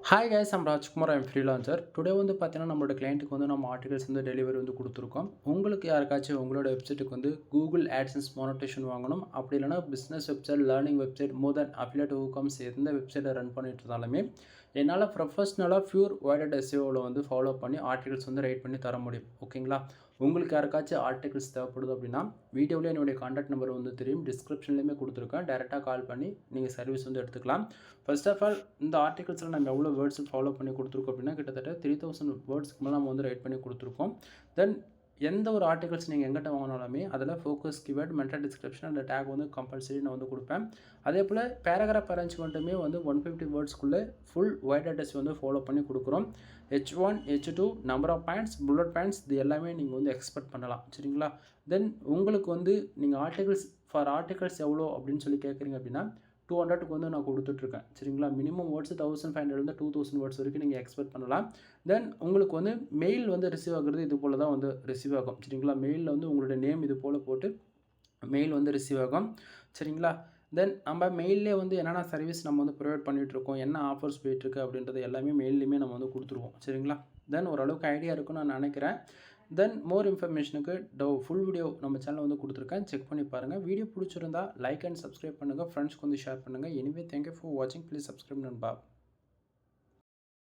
Hi guys, I'm Rajkumar. I'm freelancer. Today வந்து பார்த்தீங்கன்னா, நம்மளோட கிளைண்ட்டுக்கு வந்து நம்ம ஆர்டிகல்ஸ் வந்து டெலிவரி வந்து கொடுத்துருக்கோம். உங்களுக்கு யாருக்காச்சும் உங்களோட வெப்சைட்டுக்கு வந்து கூகுள் ஆட்சன்ஸ் மானிட்டைசேஷன் வாங்கணும், அப்படி இல்லைனா பிஸ்னஸ் வெப்சைட், லேர்னிங் வெப்சைட், மோர் தென் அஃபிலியேட் ஊகம்ஸ் எந்த வெப்சைட்டை ரன் பண்ணிட்டு இருந்தாலுமே என்னால் ப்ரொஃபஷ்னலாக பியூர் வைடட் எஸ்இஓவில் வந்து ஃபாலோ பண்ணி ஆர்டிகல்ஸ் வந்து ரைட் பண்ணி தர முடியும். ஓகேங்களா? உங்களுக்கு யாருக்காச்சும் ஆர்டிகல்ஸ் தேவைப்படுது அப்படின்னா, வீடியோவிலே என்னுடைய கான்டாக்ட் நம்பர் வந்து தெரியும், டிஸ்கிரிப்ஷன்லேயுமே கொடுத்துருக்கேன். டேரெக்டாக கால் பண்ணி நீங்கள் சர்வீஸ் வந்து எடுத்துக்கலாம். ஃபர்ஸ்ட் ஆஃப் ஆல், இந்த ஆர்டிகல்ஸில் நம்ம எவ்வளோ வேர்ட்ஸ் ஃபாலோ பண்ணி கொடுத்துருக்கோம் அப்படின்னா, கிட்டத்தட்ட 3000 வேர்ட்ஸ்க்கு மேலே நம்ம வந்து ரைட் பண்ணி கொடுத்துருக்கோம். தென் எந்த ஒரு ஆர்டிகல்ஸ் நீங்கள் எங்கிட்ட வாங்கினாலுமே அதில் ஃபோக்கஸ் கீவேர்ட், மெட்டா டிஸ்கிரிப்ஷன் அந்த டேக் வந்து கம்பல்சரி நான் வந்து கொடுப்பேன். அதே போல் பேராகிராஃப் அரேஞ்ச்மெண்ட்டுமே வந்து 150 வேர்ட்ஸ்க்குள்ளே ஃபுல் வைட் அட்ரஸ் வந்து ஃபாலோ பண்ணி கொடுக்குறோம். H1, H2, number of points, bullet points இது எல்லாமே நீங்கள் வந்து எக்ஸ்பெக்ட் பண்ணலாம். சரிங்களா? தென் உங்களுக்கு வந்து நீங்கள் ஆர்டிகல்ஸ் எவ்வளோ அப்படின்னு சொல்லி கேட்குறீங்க அப்படின்னா, 200க்கு வந்து நான் கொடுத்துட்ருக்கேன். சரிங்களா? மினிமம் வேர்ட்ஸ் 1500 2000 வேர்ட்ஸ் வரைக்கும் நீங்கள் எக்ஸ்பெக்ட் பண்ணலாம். தென் உங்களுக்கு வந்து மெயில் வந்து ரிசீவ் ஆகுறது இது போல் தான் வந்து ரிசீவ் ஆகும். சரிங்களா? மெயிலில் வந்து உங்களுடைய நேம் இது போல் போட்டு மெயில் வந்து ரிசீவ் ஆகும். சரிங்களா? தென் நம்ம மெயிலே வந்து என்னென்ன சர்வீஸ் நம்ம வந்து ப்ரொவைட் பண்ணிகிட்ருக்கோம், என்ன ஆஃபர்ஸ் போயிட்டுருக்கு அப்படின்றது எல்லாமே மெயில்லையுமே நம்ம வந்து கொடுத்துருவோம். சரிங்களா? தென் ஓரளவுக்கு ஐடியா இருக்குன்னு நான் நினைக்கிறேன். தென் மோர் இன்ஃபர்மேஷனுக்கு ஃபுல் வீடியோ நம்ம சேனலில் வந்து கொடுத்துருக்கேன், செக் பண்ணி பாருங்கள். வீடியோ பிடிச்சிருந்தா லைக் அண்ட் சப்ஸ்கிரைப் பண்ணுங்கள், ஃப்ரெண்ட்ஸ்க்கு வந்து ஷேர் பண்ணுங்கள். எனிவே தேங்க்யூ ஃபார் வாட்சிங். ப்ளீஸ் சப்ஸ்கிரைப் நண்பா.